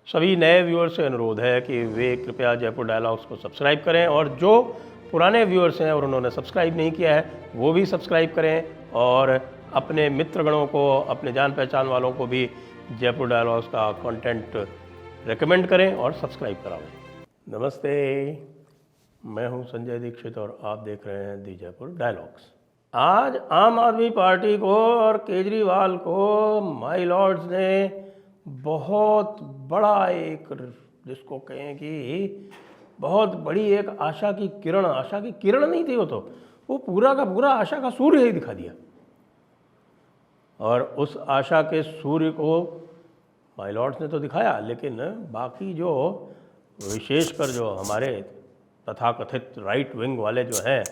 सभी नए व्यूअर्स से अनुरोध है कि वे कृपया जयपुर डायलॉग्स को सब्सक्राइब करें और जो पुराने व्यूअर्स हैं और उन्होंने सब्सक्राइब नहीं किया है वो भी सब्सक्राइब करें और अपने मित्रगणों को, अपने जान पहचान वालों को भी जयपुर डायलॉग्स का कंटेंट रेकमेंड करें और सब्सक्राइब करावें। नमस्ते, मैं हूं संजय दीक्षित और आप देख रहे हैं दी जयपुर डायलॉग्स। आज आम आदमी पार्टी को और केजरीवाल को माई लॉर्ड्स ने बहुत बड़ा एक, जिसको कहें कि बहुत बड़ी एक आशा की किरण नहीं थी, वो पूरा का पूरा आशा का सूर्य ही दिखा दिया। और उस आशा के सूर्य को माई लॉर्ड्स ने तो दिखाया, लेकिन बाकी जो विशेषकर जो हमारे तथाकथित राइट विंग वाले जो हैं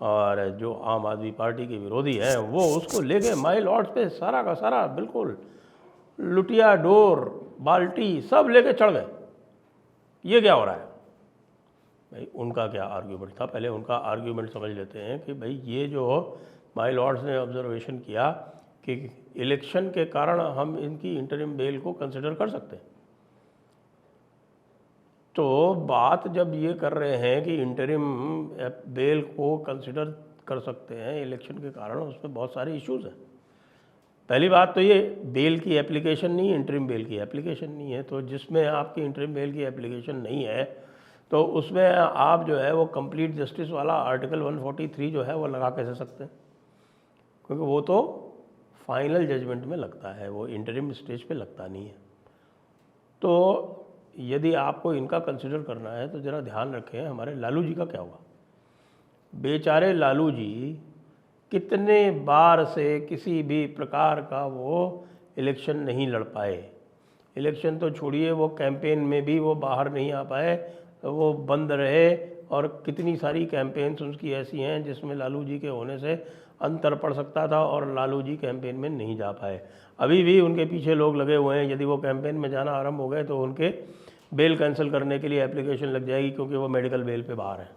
और जो आम आदमी पार्टी के विरोधी हैं, वो उसको लेके माई लॉर्ड्स पे सारा का सारा बिल्कुल लुटिया डोर बाल्टी सब लेके चढ़ गए। ये क्या हो रहा है भाई? उनका क्या आर्ग्यूमेंट था? पहले उनका आर्ग्यूमेंट समझ लेते हैं कि भाई ये जो माई लॉर्ड्स ने ऑब्जर्वेशन किया कि इलेक्शन के कारण हम इनकी इंटरिम बेल को कंसिडर कर सकते हैं, तो बात जब ये कर रहे हैं कि इंटरिम बेल को कंसिडर कर सकते हैं इलेक्शन के कारण, उसमें बहुत सारे इश्यूज हैं। पहली बात तो ये बेल की एप्लीकेशन नहीं है, इंटरिम बेल की एप्लीकेशन नहीं है। तो जिसमें आपकी इंटरिम बेल की एप्लीकेशन नहीं है तो उसमें आप जो है वो कंप्लीट जस्टिस वाला आर्टिकल 143 जो है वो लगा कैसे सकते हैं, क्योंकि वो तो फाइनल जजमेंट में लगता है, वो इंटरिम स्टेज पे लगता नहीं है। तो यदि आपको इनका कंसिडर करना है तो ज़रा ध्यान रखें हमारे लालू जी का क्या हुआ। बेचारे लालू जी कितने बार से किसी भी प्रकार का वो इलेक्शन नहीं लड़ पाए। इलेक्शन तो छोड़िए, वो कैंपेन में भी वो बाहर नहीं आ पाए, वो बंद रहे। और कितनी सारी कैंपेन्स उनकी ऐसी हैं जिसमें लालू जी के होने से अंतर पड़ सकता था और लालू जी कैंपेन में नहीं जा पाए। अभी भी उनके पीछे लोग लगे हुए हैं, यदि वो कैंपेन में जाना आरंभ हो गए तो उनके बेल कैंसिल करने के लिए एप्लीकेशन लग जाएगी, क्योंकि वो मेडिकल बेल पे बाहर हैं।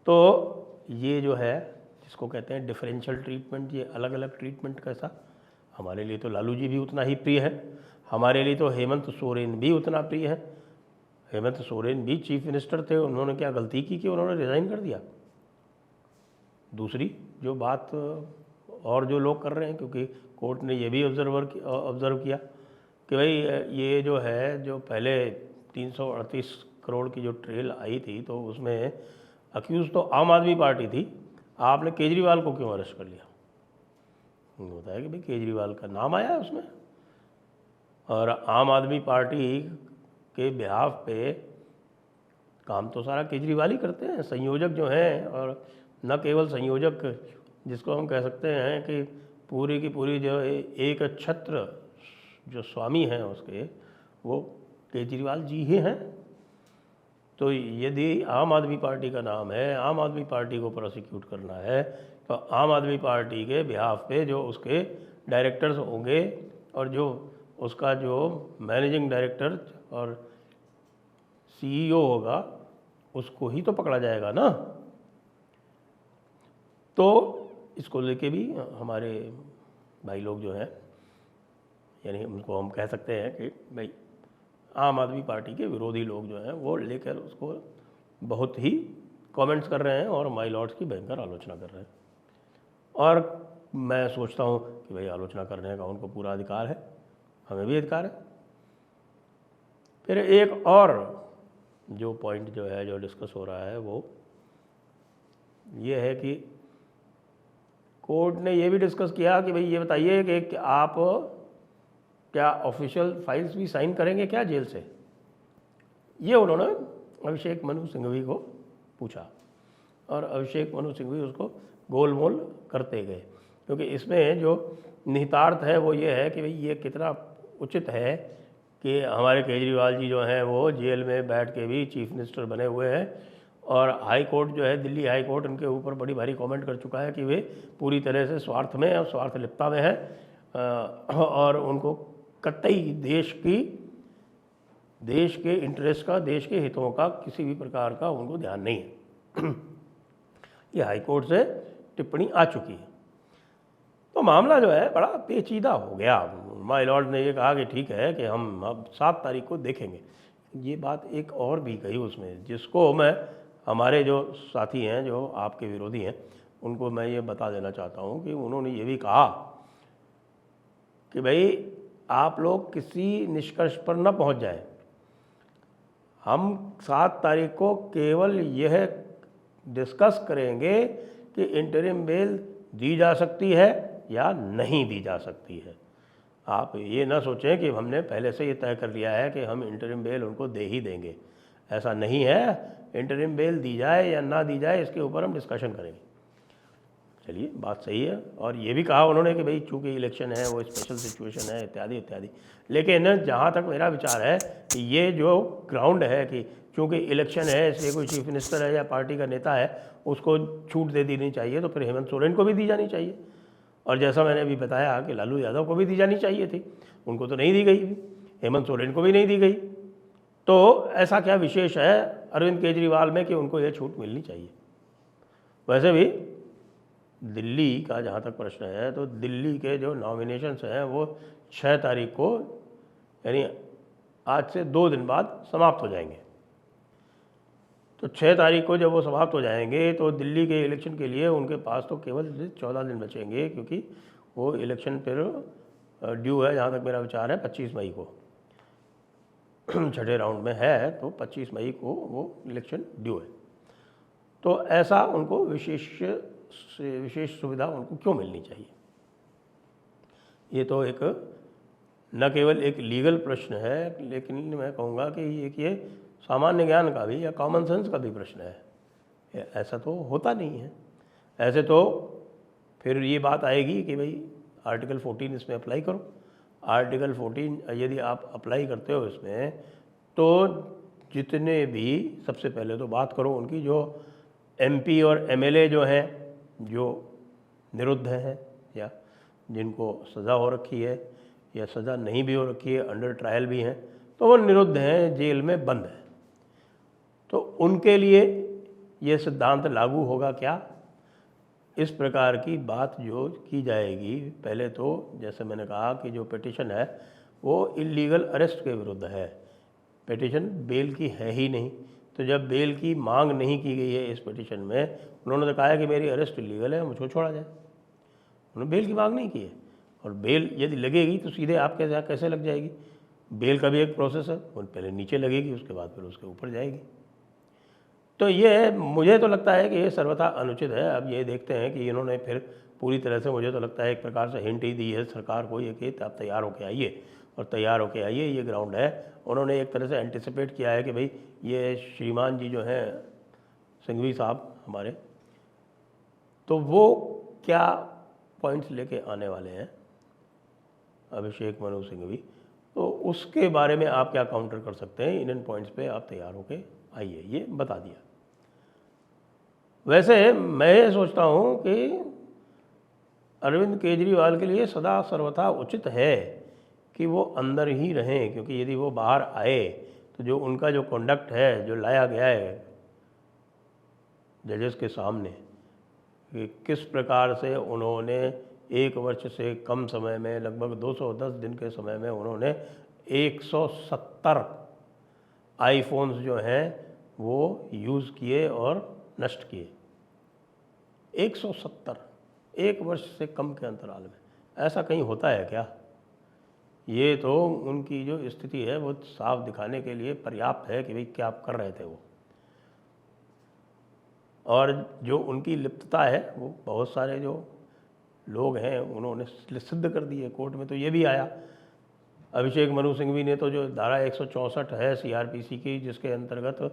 तो ये जो है जिसको कहते हैं डिफरेंशियल ट्रीटमेंट, ये अलग अलग ट्रीटमेंट कैसा, हमारे लिए तो लालू जी भी उतना ही प्रिय है, हमारे लिए तो हेमंत सोरेन भी उतना प्रिय है। हेमंत सोरेन भी चीफ मिनिस्टर थे, उन्होंने क्या गलती की कि उन्होंने रिज़ाइन कर दिया? दूसरी जो बात और जो लोग कर रहे हैं, क्योंकि कोर्ट ने ये भी ऑब्ज़र्व किया कि भाई ये जो है, जो पहले 338 करोड़ की जो ट्रेल आई थी तो उसमें अक्यूज़ तो आम आदमी पार्टी थी, आपने केजरीवाल को क्यों अरेस्ट कर लिया? होता है कि भाई केजरीवाल का नाम आया है उसमें, और आम आदमी पार्टी के बिहाफ पे काम तो सारा केजरीवाल ही करते हैं, संयोजक जो हैं। और न केवल संयोजक, जिसको हम कह सकते हैं कि पूरी की पूरी जो एक छत्र जो स्वामी हैं उसके, वो केजरीवाल जी ही हैं। तो यदि आम आदमी पार्टी का नाम है, आम आदमी पार्टी को प्रोसिक्यूट करना है, तो आम आदमी पार्टी के बिहाफ पे जो उसके डायरेक्टर्स होंगे और जो उसका जो मैनेजिंग डायरेक्टर और सीईओ होगा, उसको ही तो पकड़ा जाएगा ना। तो इसको लेके भी हमारे भाई लोग जो हैं, यानी उनको हम कह सकते हैं कि भाई आम आदमी पार्टी के विरोधी लोग जो हैं वो लेकर उसको बहुत ही कमेंट्स कर रहे हैं और माई लॉर्ड्स की भयंकर आलोचना कर रहे हैं। और मैं सोचता हूँ कि भाई आलोचना करने का उनको पूरा अधिकार है, हमें भी अधिकार है। फिर एक और जो पॉइंट जो है जो डिस्कस हो रहा है वो ये है कि कोर्ट ने ये भी डिस्कस किया कि भाई ये बताइए कि आप क्या ऑफिशियल फाइल्स भी साइन करेंगे क्या जेल से? ये उन्होंने अभिषेक मनु सिंघवी को पूछा और अभिषेक मनु सिंघवी उसको गोलमोल करते गए, क्योंकि इसमें जो निहितार्थ है वो ये है कि भाई ये कितना उचित है कि हमारे केजरीवाल जी जो हैं वो जेल में बैठ के भी चीफ मिनिस्टर बने हुए हैं, और हाई कोर्ट जो है, दिल्ली हाई कोर्ट, उनके ऊपर बड़ी भारी कमेंट कर चुका है कि वे पूरी तरह से स्वार्थ में और स्वार्थ लिप्तता में हैं और उनको कतई देश के इंटरेस्ट का, देश के हितों का किसी भी प्रकार का उनको ध्यान नहीं है। ये हाई कोर्ट से टिप्पणी आ चुकी है। तो मामला जो है बड़ा पेचीदा हो गया। माय लॉर्ड ने ये कहा कि ठीक है कि हम अब 7 तारीख को देखेंगे। ये बात एक और भी कही उसमें, जिसको मैं, हमारे जो साथी हैं जो आपके विरोधी हैं, उनको मैं ये बता देना चाहता हूँ कि उन्होंने ये भी कहा कि भाई आप लोग किसी निष्कर्ष पर न पहुँच जाएं। हम 7 तारीख को केवल यह डिस्कस करेंगे कि इंटरिम बेल दी जा सकती है या नहीं दी जा सकती है। आप ये ना सोचें कि हमने पहले से ये तय कर लिया है कि हम इंटरिम बेल उनको दे ही देंगे, ऐसा नहीं है। इंटरिम बेल दी जाए या ना दी जाए इसके ऊपर हम डिस्कशन करेंगे। चलिए, बात सही है। और ये भी कहा उन्होंने कि भाई चूँकि इलेक्शन है, वो स्पेशल सिचुएशन है, इत्यादि इत्यादि। लेकिन जहाँ तक मेरा विचार है कि ये जो ग्राउंड है कि चूँकि इलेक्शन है इसलिए कोई चीफ मिनिस्टर है या पार्टी का नेता है उसको छूट दे देनी चाहिए, तो फिर हेमंत सोरेन को भी दी जानी चाहिए। और जैसा मैंने अभी बताया कि लालू यादव को भी दी जानी चाहिए थी, उनको तो नहीं दी गई, हेमंत सोरेन को भी नहीं दी गई। तो ऐसा क्या विशेष है अरविंद केजरीवाल में कि उनको ये छूट मिलनी चाहिए? वैसे भी दिल्ली का जहाँ तक प्रश्न है, तो दिल्ली के जो नॉमिनेशंस हैं वो 6 तारीख को, यानी आज से 2 दिन बाद समाप्त हो जाएंगे। तो 6 तारीख को जब वो समाप्त हो जाएंगे तो दिल्ली के इलेक्शन के लिए उनके पास तो केवल 14 दिन बचेंगे, क्योंकि वो इलेक्शन फिर ड्यू है, जहाँ तक मेरा विचार है 25 मई को छठे राउंड में है, तो 25 मई को वो इलेक्शन ड्यू है। तो ऐसा उनको विशेष सुविधा उनको क्यों मिलनी चाहिए? ये तो एक न केवल एक लीगल प्रश्न है, लेकिन मैं कहूँगा कि ये सामान्य ज्ञान का भी या कॉमन सेंस का भी प्रश्न है। ऐसा तो होता नहीं है। ऐसे तो फिर ये बात आएगी कि भाई आर्टिकल 14 इसमें अप्लाई करो। आर्टिकल 14 यदि आप अप्लाई करते हो इसमें, तो जितने भी, सबसे पहले तो बात करो उनकी जो MP और MLA जो हैं, जो निरुद्ध हैं या जिनको सज़ा हो रखी है या सज़ा नहीं भी हो रखी है, अंडर ट्रायल भी हैं, तो वो निरुद्ध हैं, जेल में बंद हैं। तो उनके लिए ये सिद्धांत लागू होगा क्या? इस प्रकार की बात जो की जाएगी, पहले तो जैसे मैंने कहा कि जो पिटिशन है वो इलीगल अरेस्ट के विरुद्ध है, पिटिशन बेल की है ही नहीं। तो जब बेल की मांग नहीं की गई है इस पिटिशन में, उन्होंने तो कहा है कि मेरी अरेस्ट इलीगल है, मुझको छोड़ा जाए। उन्होंने बेल की मांग नहीं की है। और बेल यदि लगेगी तो सीधे आपके साथ कैसे लग जाएगी? बेल का भी एक प्रोसेस है, वो पहले नीचे लगेगी, उसके बाद फिर उसके ऊपर जाएगी। तो ये मुझे तो लगता है कि ये सर्वथा अनुचित है। अब ये देखते हैं कि इन्होंने फिर पूरी तरह से, मुझे तो लगता है एक प्रकार से हिंट ही दी है सरकार को, ये कि आप तैयार होके आइए और तैयार होके आइए, ये ग्राउंड है। उन्होंने एक तरह से एंटिसिपेट किया है कि भाई ये श्रीमान जी जो हैं सिंघवी साहब हमारे, तो वो क्या पॉइंट्स लेके आने वाले हैं, अभिषेक मनु सिंघवी, तो उसके बारे में आप क्या काउंटर कर सकते हैं, इन पॉइंट्स पे आप तैयार होके आइए, ये बता दिया। वैसे मैं सोचता हूँ कि अरविंद केजरीवाल के लिए सदा सर्वथा उचित है कि वो अंदर ही रहें, क्योंकि यदि वो बाहर आए तो जो उनका जो कंडक्ट है, जो लाया गया है जजेस के सामने, कि किस प्रकार से उन्होंने 1 वर्ष से कम समय में, लगभग 210 दिन के समय में, उन्होंने 170 आईफोन्स जो हैं वो यूज़ किए और नष्ट किए। 170 1 वर्ष से कम के अंतराल में, ऐसा कहीं होता है क्या? ये तो उनकी जो स्थिति है वो साफ दिखाने के लिए पर्याप्त है कि भाई क्या कर रहे थे वो। और जो उनकी लिप्तता है वो बहुत सारे जो लोग हैं उन्होंने सिद्ध कर दी है कोर्ट में। तो ये भी आया, अभिषेक मनु सिंघवी ने तो जो धारा 164 है CRPC की, जिसके अंतर्गत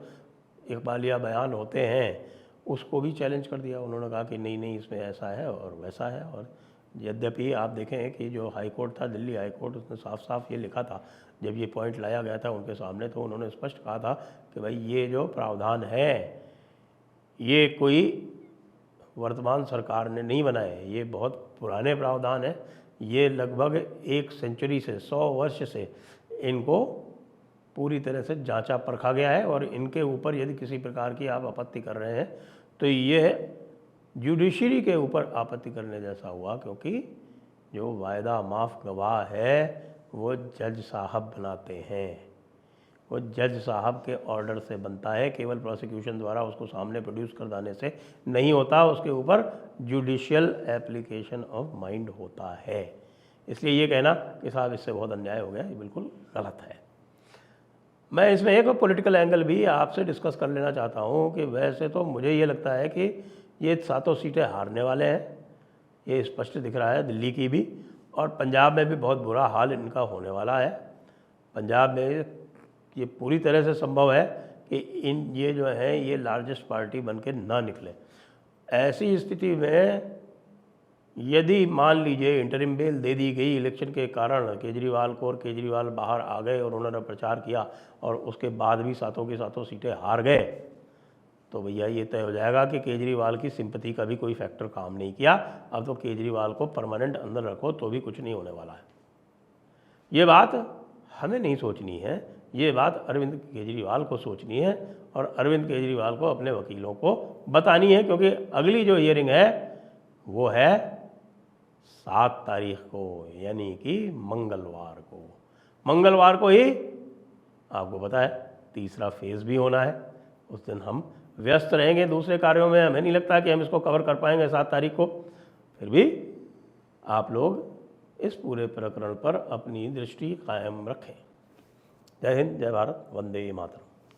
इकबालिया बयान होते हैं, उसको भी चैलेंज कर दिया। उन्होंने कहा कि नहीं इसमें ऐसा है और वैसा है। और यद्यपि आप देखें कि जो हाई कोर्ट था, दिल्ली हाई कोर्ट, उसने साफ साफ ये लिखा था, जब ये पॉइंट लाया गया था उनके सामने, तो उन्होंने स्पष्ट कहा था कि भाई ये जो प्रावधान है ये कोई वर्तमान सरकार ने नहीं बनाए, ये बहुत पुराने प्रावधान है। ये लगभग 1 सेंचुरी से, 100 वर्ष से इनको पूरी तरह से जांचा परखा गया है। और इनके ऊपर यदि किसी प्रकार की आप आपत्ति कर रहे हैं तो ये जुडिशरी के ऊपर आपत्ति करने जैसा हुआ, क्योंकि जो वायदा माफ़ गवाह है वो जज साहब बनाते हैं, वो जज साहब के ऑर्डर से बनता है, केवल प्रोसिक्यूशन द्वारा उसको सामने प्रोड्यूस कर देने से नहीं होता, उसके ऊपर जुडिशियल एप्लीकेशन ऑफ माइंड होता है। इसलिए ये कहना कि साहब इससे बहुत अन्याय हो गया, ये बिल्कुल गलत है। मैं इसमें एक पॉलिटिकल एंगल भी आपसे डिस्कस कर लेना चाहता हूँ कि वैसे तो मुझे ये लगता है कि ये 7 सीटें हारने वाले हैं, ये स्पष्ट दिख रहा है, दिल्ली की भी, और पंजाब में भी बहुत बुरा हाल इनका होने वाला है। पंजाब में ये पूरी तरह से संभव है कि ये जो है ये लार्जेस्ट पार्टी बन के ना निकले। ऐसी स्थिति में यदि मान लीजिए इंटरिम बेल दे दी गई इलेक्शन के कारण केजरीवाल को, और केजरीवाल बाहर आ गए और उन्होंने प्रचार किया और उसके बाद भी 7 की 7 सीटें हार गए, तो भैया ये तय हो जाएगा कि केजरीवाल की सिंपैथी का भी कोई फैक्टर काम नहीं किया। अब तो केजरीवाल को परमानेंट अंदर रखो तो भी कुछ नहीं होने वाला है। ये बात हमें नहीं सोचनी है, ये बात अरविंद केजरीवाल को सोचनी है और अरविंद केजरीवाल को अपने वकीलों को बतानी है, क्योंकि अगली जो हियरिंग है वो है 7 तारीख को, यानी कि मंगलवार को ही आपको पता है तीसरा फेज़ भी होना है। उस दिन हम व्यस्त रहेंगे दूसरे कार्यों में, हमें नहीं लगता कि हम इसको कवर कर पाएंगे 7 तारीख को। फिर भी आप लोग इस पूरे प्रकरण पर अपनी दृष्टि कायम रखें। जय हिंद, जय भारत, वंदे मातरम।